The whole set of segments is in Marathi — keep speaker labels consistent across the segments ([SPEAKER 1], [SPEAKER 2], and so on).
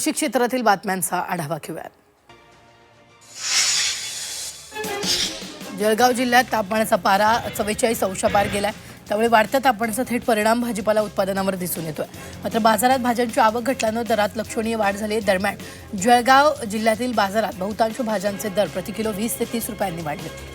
[SPEAKER 1] कृषी क्षेत्रातील बातम्यांचा आढावा घेऊयात। जळगाव जिल्ह्यात तापमानाचा पारा 44 अंश पार गेलाय। त्यामुळे वाढत्या तापमानाचा थेट परिणाम भाजीपाला उत्पादनावर दिसून येतोय। मात्र बाजारात भाज्यांची आवक घटल्यानं दरात लक्षणीय वाढ झाली आहे। दरम्यान जळगाव जिल्ह्यातील बाजारात बहुतांश भाज्यांचे दर प्रति किलो 20 ते 30 रुपयांनी वाढले।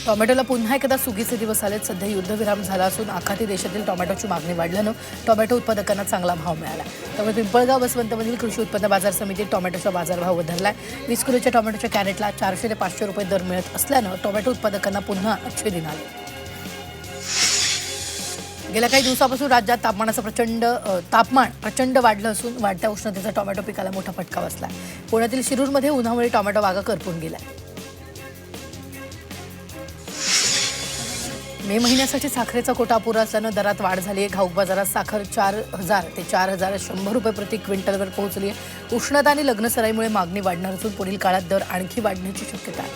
[SPEAKER 1] टोमॅटोला पुन्हा एकदा सुगीचे दिवस आलेत। सध्या युद्धविराम झाला असून आखाती देशातील टोमॅटोची मागणी वाढल्यानं टोमॅटो उत्पादकांना चांगला भाव मिळाला। त्यामुळे पिंपळगाव बसवंतमधील कृषी उत्पन्न बाजार समितीत टोमॅटोचा बाजारभाव वधारलाय। 20 किलोच्या टोमॅटोच्या कॅरेटला 400 ते 500 रुपये दर मिळत असल्यानं टोमॅटो उत्पादकांना पुन्हा अच्छे दिन आले। गेल्या काही दिवसापासून राज्यात तापमान प्रचंड वाढलं असून वाढत्या उष्णतेचा टोमॅटो पिकाला मोठा फटका बसला। पुण्यातील शिरूरमध्ये उन्हामुळे टोमॅटो बागा करपून गेल्या। मे महिन्यासाठी साखरेचा कोटा अपुरा असल्यानं दरात वाढ झाली आहे। घाऊक बाजारात साखर 4000 ते 4100 रुपये प्रति क्विंटलवर पोहोचली आहे। उष्णता आणि लग्नसराईमुळे मागणी वाढणार असून पुढील काळात दर आणखी वाढण्याची शक्यता आहे।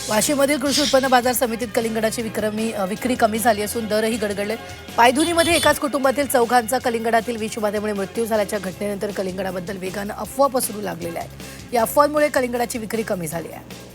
[SPEAKER 1] वाशीमधील कृषी उत्पन्न बाजार समितीत कलिंगडाची विक्री कमी झाली असून दरही गडगडले। पायधुनीमध्ये एकाच कुटुंबातील चौघांचा कलिंगडातील विषबाधेमुळे मृत्यू झाल्याच्या घटनेनंतर कलिंगडाबद्दल वेगानं अफवा पसरू लागलेल्या आहेत। या अफवांमुळे कलिंगडाची विक्री कमी झाली आहे।